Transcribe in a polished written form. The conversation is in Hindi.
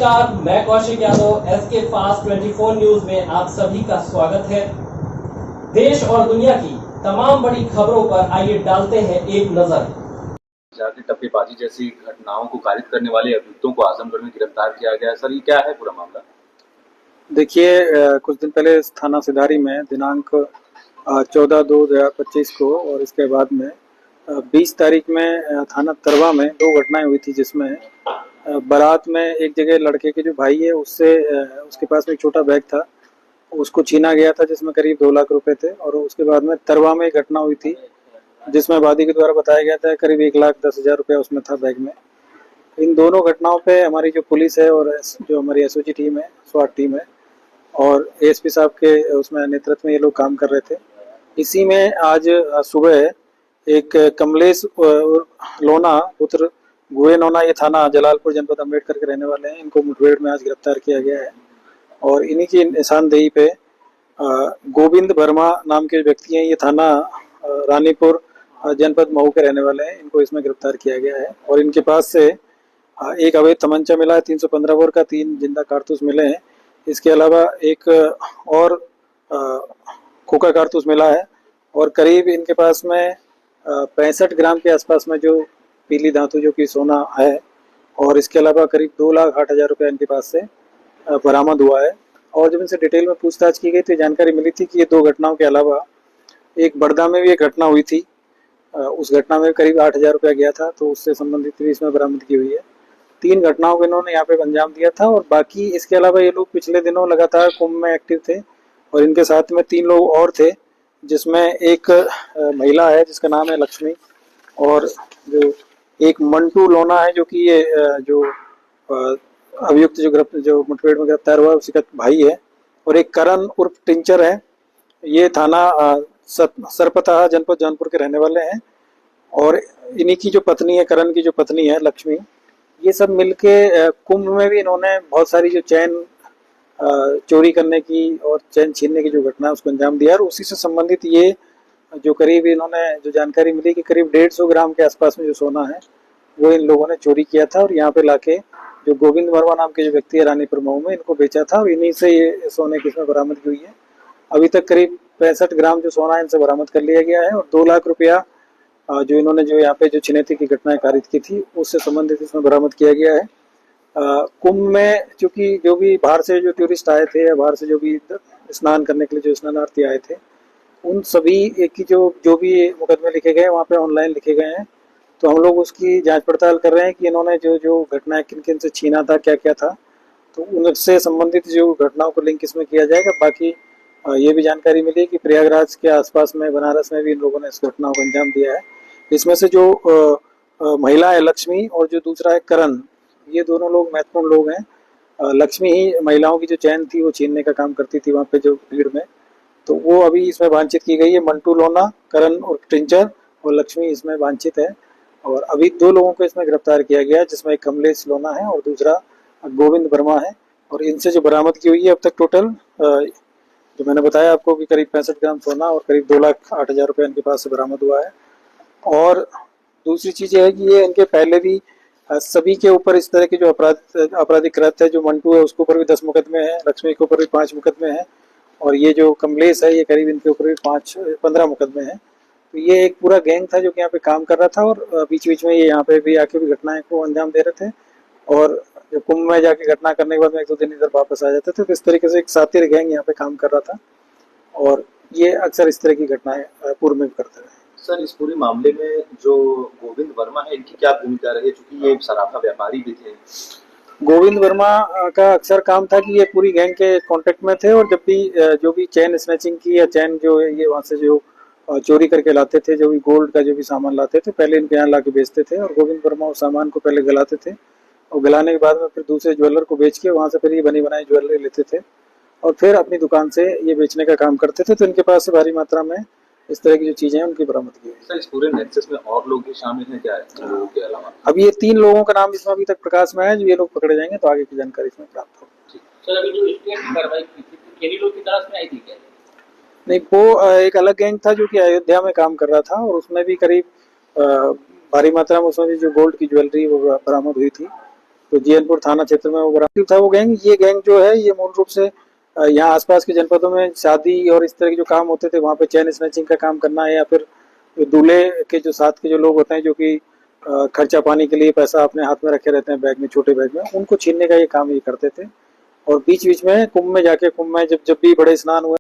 नमस्कार, मैं Kaushik Yadav, SK fast 24 news में आप सभी का स्वागत है। देश और दुनिया की तमाम बड़ी खबरों पर आइए डालते हैं एक नजर। जाति टप्पेबाजी जैसी घटनाओं को कारित करने वाले अभियुक्तों को आजमगढ़ में गिरफ्तार किया गया। सर, ये क्या है पूरा मामला? देखिए, कुछ दिन पहले थाना सिधारी में दिनांक 14/2/2025 को और इसके बाद में 20 तारीख में थाना तरवा में 2 घटनाएं हुई थी, जिसमें बारात में एक जगह लड़के के जो भाई है उससे उसके पास में एक छोटा बैग था, उसको छीना गया था जिसमें करीब 2 लाख रुपए थे। और उसके बाद में तरवा में एक घटना हुई थी जिसमें वादी के द्वारा बताया गया था करीब 1,10,000 रुपया उसमें था बैग में। इन दोनों घटनाओं पे हमारी जो पुलिस है और जो हमारी एसओजी टीम है, स्वाट टीम है और एएसपी साहब के उसमें नेतृत्व में ये लोग काम कर रहे थे। इसी में आज सुबह एक कमलेश लोना पुत्र गुए नोना, ये थाना जलालपुर जनपद अम्बेडकर के रहने वाले हैं, इनको मुठभेड़ में आज गिरफ्तार किया गया है। और इन्हीं की निशानदेही पे गोविंद वर्मा नाम के व्यक्ति हैं, ये थाना रानीपुर जनपद मऊ के रहने वाले हैं, इनको इसमें गिरफ्तार किया गया है। और इनके पास से एक अवैध तमंचा मिला है 315 बोर का, 3 जिंदा कारतूस मिले हैं। इसके अलावा एक और खोखा कारतूस मिला है और करीब इनके पास में 65 ग्राम के आसपास में जो पीली धातु जो कि सोना है। और इसके अलावा करीब 2,08,000 रुपया इनके पास से बरामद हुआ है। और जब इनसे डिटेल में पूछताछ की गई तो जानकारी मिली थी कि ये 2 घटनाओं के अलावा एक बड़दा में भी एक घटना हुई थी, उस घटना में करीब 8,000 रुपया गया था, तो उससे संबंधित भी इसमें बरामद की हुई है। 3 घटनाओं को इन्होंने यहाँ पे अंजाम दिया था। और बाकी इसके अलावा ये लोग पिछले दिनों लगातार कुंभ में एक्टिव थे और इनके साथ में 3 लोग और थे, जिसमें एक महिला है जिसका नाम है लक्ष्मी, और जो एक मंटू लोना है जो कि ये जो अभियुक्त जो मुठभेड़ में गिरफ्तार हुआ उसी का भाई है। और एक करण उर्फ टिंचर है, ये थाना सरपताहा जनपद जौनपुर के रहने वाले हैं। और इन्हीं की जो पत्नी है, करण की जो पत्नी है लक्ष्मी, ये सब मिलके कुंभ में भी इन्होंने बहुत सारी जो चैन चोरी करने की और चैन छीनने की जो घटना है उसको अंजाम दिया। और उसी से संबंधित ये जो करीब इन्होंने जो जानकारी मिली कि करीब 150 ग्राम के आसपास में जो सोना है वो इन लोगों ने चोरी किया था और यहाँ पे लाके जो गोविंद वर्मा नाम के जो व्यक्ति है रानीपुर मऊ में, इनको बेचा था और इन्हीं से ये सोने की इसमें बरामद हुई है। अभी तक करीब 65 ग्राम जो सोना है इनसे बरामद कर लिया गया है। और 2 लाख रुपया जो इन्होंने जो यहाँ पे जो छिनैती की घटनाएं कारित की थी उससे संबंधित इसमें बरामद किया गया है। कुंभ में चूंकि जो भी बाहर से जो टूरिस्ट आए थे या बाहर से जो भी स्नान करने के लिए जो स्नानार्थी आए थे, उन सभी की जो भी मुकदमे लिखे गए वहाँ पे ऑनलाइन लिखे गए हैं। तो हम लोग उसकी जांच पड़ताल कर रहे हैं कि इन्होंने जो घटनाएं किन किन से छीना था, क्या क्या था, तो उनसे संबंधित जो घटनाओं को लिंक इसमें किया जाएगा। बाकी ये भी जानकारी मिली कि प्रयागराज के आसपास में बनारस में भी इन लोगों ने इस घटनाओं को अंजाम दिया है। इसमें से जो महिला है लक्ष्मी और जो दूसरा है करण, ये दोनों लोग महत्वपूर्ण लोग हैं। लक्ष्मी ही महिलाओं की जो चैन थी वो छीनने का काम करती थी वहाँ पे जो भीड़ में, तो वो अभी इसमें वांछित की गई है। मंटू लोना, करण और टिंचर और लक्ष्मी इसमें वांछित है। और अभी 2 लोगों को इसमें गिरफ्तार किया गया है, जिसमें एक कमलेश लोना है और दूसरा गोविंद वर्मा है। और इनसे जो बरामद की हुई है अब तक टोटल जो मैंने बताया आपको कि करीब 65 ग्राम सोना और करीब 2,08,000 रुपया इनके पास से बरामद हुआ है। और दूसरी चीज ये है कि ये इनके पहले भी सभी के ऊपर इस तरह के जो आपराधिक कृत्य है, जो मंटू है उसके ऊपर भी 10 मुकदमे हैं, लक्ष्मी के ऊपर भी 5 मुकदमे हैं और ये जो कमलेश है ये करीब इनके ऊपर भी 15 मुकदमे हैं। तो ये एक पूरा गैंग था जो कि यहाँ पे काम कर रहा था और बीच बीच में ये यहाँ पे भी आके भी घटनाएं को अंजाम दे रहे थे। और जब कुंभ में जाके घटना करने के बाद में 1-2 दिन इधर वापस आ जाते थे। तो इस तरीके से एक सातिर गैंग यहाँ पे काम कर रहा था और ये अक्सर इस तरह की घटनाएं पूर्व में भी करते रहे। सर, इस पूरे मामले में जो गोविंद वर्मा है इनकी क्या भूमिका रही, क्योंकि ये सराफा व्यापारी भी थे? गोविंद वर्मा का अक्सर काम था कि ये पूरी गैंग के कांटेक्ट में थे और जब भी जो भी चैन स्नैचिंग की या चैन जो ये वहाँ से जो चोरी करके लाते थे, जो भी गोल्ड का जो भी सामान लाते थे पहले इनके यहाँ ला के बेचते थे। और गोविंद वर्मा उस सामान को पहले गलाते थे और गलाने के बाद में फिर दूसरे ज्वेलर को बेच के वहाँ से फिर ये बनी बनाई ज्वेलरी लेते थे और फिर अपनी दुकान से ये बेचने का काम करते थे। तो इनके पास से भारी मात्रा में इस तरह की जो चीजें हैं उनकी बरामद की। सर, इस पूरे नेक्सस में और लोग भी शामिल हैं क्या, लोगों के अलावा? अब ये 3 लोगों का नाम इसमें अभी तक प्रकाश में है, जो ये लोग पकड़े जाएंगे तो आगे की जानकारी इसमें प्राप्त होगी। सर, अभी जो स्टेट कार्रवाई की थी किन्हीं लोग की तलाश में आई थी क्या? नहीं, वो एक अलग गैंग था जो कि अयोध्या में काम कर रहा था और उसमें भी करीब भारी मात्रा में उसमें भी जो गोल्ड की ज्वेलरी वो बरामद हुई थी। तो जीएनपुर थाना क्षेत्र में वो बरामद था वो गैंग। ये गैंग जो है ये मूल रूप से यहाँ आसपास के जनपदों में शादी और इस तरह के जो काम होते थे वहाँ पे चेन स्नैचिंग का काम करना है, या फिर दूल्हे के जो साथ के जो लोग होते हैं जो कि खर्चा पानी के लिए पैसा अपने हाथ में रखे रहते हैं बैग में, छोटे बैग में, उनको छीनने का ये काम ये करते थे। और बीच बीच में कुंभ में जाके, कुंभ में जब भी बड़े स्नान हुए